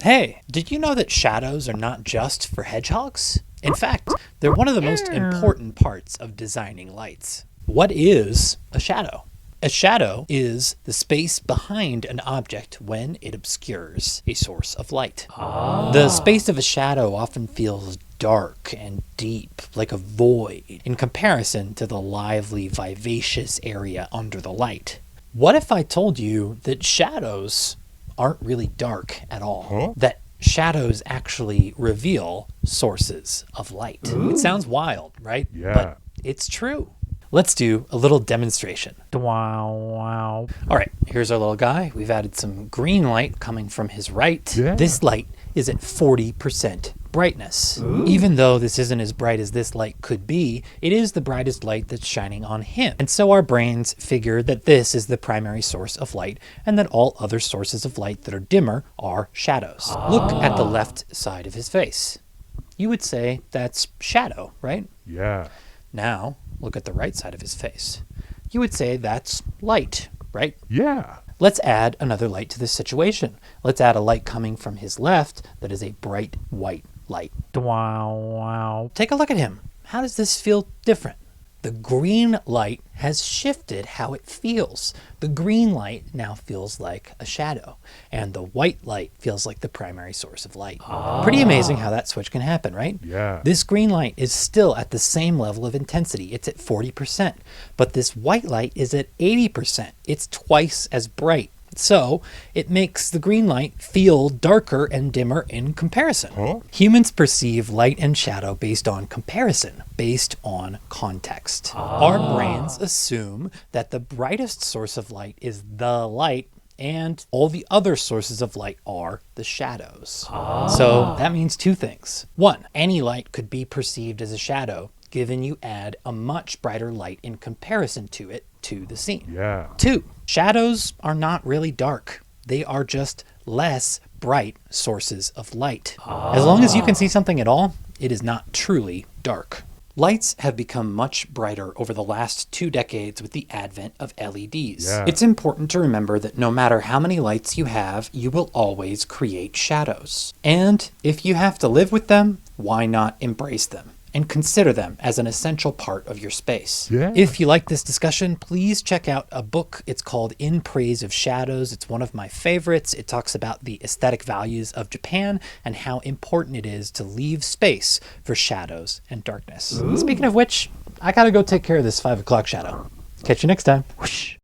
Hey, did you know that shadows are not just for hedgehogs? In fact, they're one of the most important parts of designing lights. What is a shadow? A shadow is the space behind an object when it obscures a source of light. The space of a shadow often feels dark and deep, like a void, in comparison to the lively, vivacious area under the light. What if I told you that shadows aren't really dark at all? That shadows actually reveal sources of light. It sounds wild, right? Yeah. But it's true. Let's do a little demonstration. Wow. All right, here's our little guy. We've added some green light coming from his right. Yeah. This light is at 40% brightness. Even though this isn't as bright as this light could be, it is the brightest light that's shining on him. And so our brains figure that this is the primary source of light and that all other sources of light that are dimmer are shadows. Look at the left side of his face. You would say that's shadow, right? Yeah. Now, look at the right side of his face. You would say that's light, right? Yeah. Let's add another light to this situation. Let's add a light coming from his left that is a bright white light. Wow. Take a look at him. How does this feel different? The green light has shifted how it feels. The green light now feels like a shadow, and the white light feels like the primary source of light. Pretty amazing how that switch can happen, right? Yeah. This green light is still at the same level of intensity. It's at 40%, but this white light is at 80%. It's twice as bright. So it makes the green light feel darker and dimmer in comparison. Humans perceive light and shadow based on comparison, based on context. Our brains assume that the brightest source of light is the light and all the other sources of light are the shadows. So that means two things. One, any light could be perceived as a shadow given you add a much brighter light in comparison to it to the scene. Yeah. Two, shadows are not really dark. They are just less bright sources of light. As long as you can see something at all, it is not truly dark. Lights have become much brighter over the last 2 decades with the advent of LEDs. Yeah. It's important to remember that no matter how many lights you have, you will always create shadows. And if you have to live with them, why not embrace them and consider them as an essential part of your space? Yeah. If you like this discussion, please check out a book. It's called In Praise of Shadows. It's one of my favorites. It talks about the aesthetic values of Japan and how important it is to leave space for shadows and darkness. Speaking of which, I gotta go take care of this 5 o'clock shadow. Catch you next time. Whoosh.